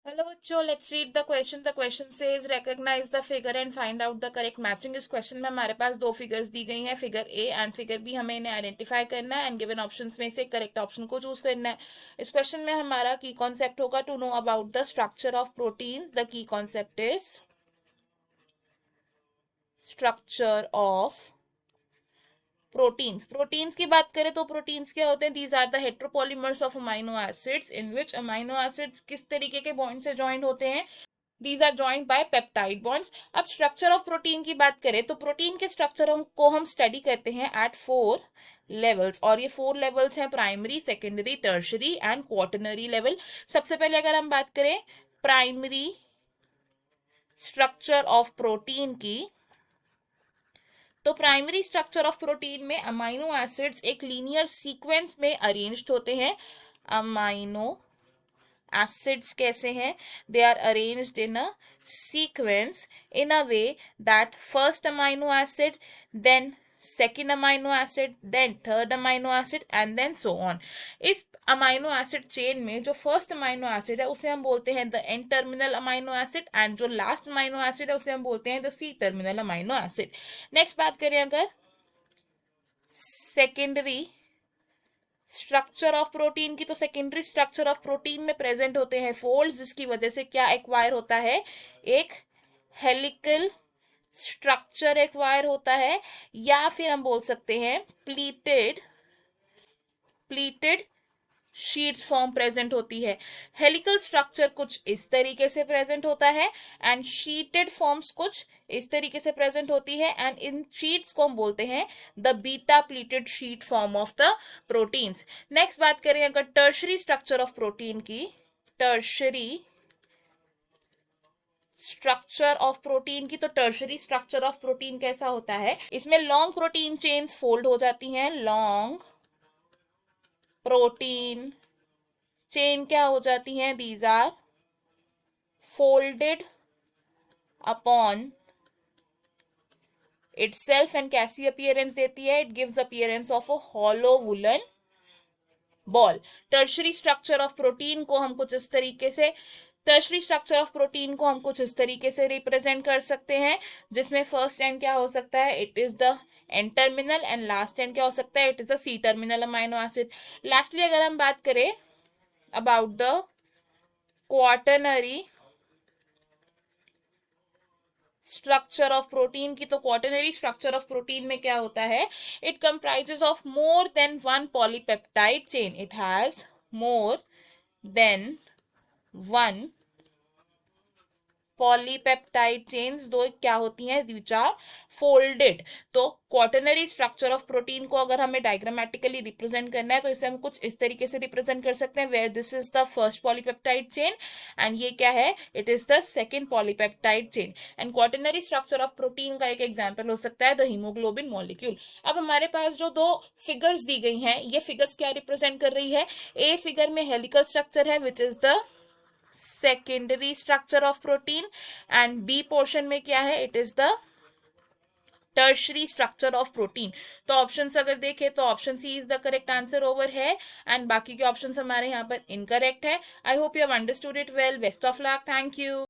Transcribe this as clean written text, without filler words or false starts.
Hello बच्चों, let's read the question. The question says recognize the figure and find out the correct matching. इस question में हमारे पास दो फिगर्स दी गई हैं, figure A and figure B. हमें इन्हें आइडेंटिफाई करना है एंड गिवन ऑप्शंस में से करेक्ट ऑप्शन को चूज करना है. इस क्वेश्चन में हमारा की कॉन्सेप्ट होगा to know about the structure of protein. The key concept is structure of proteins की बात करें तो प्रोटीन्स क्या होते हैं? These are the heteropolymers of amino acids in which amino acids किस तरीके के बॉन्ड से ज्वाइंट होते हैं? These are joint by peptide bonds. अब स्ट्रक्चर ऑफ प्रोटीन की बात करें तो प्रोटीन के स्ट्रक्चर को हम स्टडी करते हैं एट 4 लेवल्स, और ये 4 लेवल्स हैं primary, secondary, tertiary and quaternary level. सबसे पहले अगर हम बात करें प्राइमरी स्ट्रक्चर ऑफ प्रोटीन की, तो प्राइमरी स्ट्रक्चर ऑफ प्रोटीन में अमाइनो एसिड्स एक लीनियर सीक्वेंस में अरेंज्ड होते हैं. अमाइनो एसिड्स कैसे हैं? They are arranged in a sequence in a way that first amino acid, then second amino acid, then third amino acid and then so on. इस amino acid chain में जो first amino acid है उसे हम बोलते हैं the N terminal amino acid, and जो last amino acid है उसे हम बोलते हैं the C terminal amino acid. Next बात करें अगर सेकेंडरी स्ट्रक्चर ऑफ प्रोटीन की, तो सेकेंडरी स्ट्रक्चर ऑफ प्रोटीन में प्रेजेंट होते हैं फोल्ड्स, जिसकी वजह से क्या एक्वायर होता है? एक हेलिकल स्ट्रक्चर एक्वायर होता है, या फिर हम बोल सकते हैं प्लीटेड शीट्स फॉर्म प्रेजेंट होती है. हेलिकल स्ट्रक्चर कुछ इस तरीके से प्रेजेंट होता है एंड शीटेड फॉर्म्स कुछ इस तरीके से प्रेजेंट होती है, एंड इन शीट्स को हम बोलते हैं the beta pleated sheet form of the proteins. Next बात करें अगर टर्शरी स्ट्रक्चर ऑफ प्रोटीन की, टर्शरी स्ट्रक्चर ऑफ प्रोटीन की, तो टर्शरी स्ट्रक्चर ऑफ प्रोटीन कैसा होता है? इसमें लॉन्ग प्रोटीन चेन्स फोल्ड हो जाती हैं. लॉन्ग प्रोटीन चेन क्या हो जाती हैं? These are folded upon itself and कैसी अपीयरेंस देती है? It gives appearance of a hollow woollen ball. Tertiary structure of protein को हम कुछ इस तरीके से रिप्रेजेंट कर सकते हैं, जिसमें फर्स्ट एंड क्या हो सकता है? It is the N terminal, and last end क्या हो सकता है? It is the C terminal amino acid. Lastly अगर हम बात करें about the quaternary structure of protein की, तो क्वाटरनरी स्ट्रक्चर ऑफ प्रोटीन में क्या होता है? It comprises of more than one polypeptide chain. It has more than one polypeptide chains, दो क्या होती हैं? Which are folded. तो क्वाटरनरी स्ट्रक्चर ऑफ प्रोटीन को अगर हमें डायग्रामेटिकली रिप्रेजेंट करना है तो इसे हम कुछ इस तरीके से रिप्रेजेंट कर सकते हैं, where this is the first polypeptide chain and ये क्या है? It is the second polypeptide chain. And quaternary structure of protein का एक एग्जाम्पल हो सकता है द हीमोग्लोबिन मॉलिक्यूल. अब हमारे पास जो दो फिगर्स दी गई हैं, ये फिगर्स क्या रिप्रेजेंट कर रही है? ए फिगर में हेलिकल स्ट्रक्चर है which is the secondary structure of protein, and B portion में क्या है? It is the tertiary structure of protein. तो ऑप्शंस अगर देखें तो option C is the correct answer over है, एंड बाकी के ऑप्शंस हमारे यहाँ पर इनकरेक्ट है. I hope you have understood it well. Best of luck. Thank you.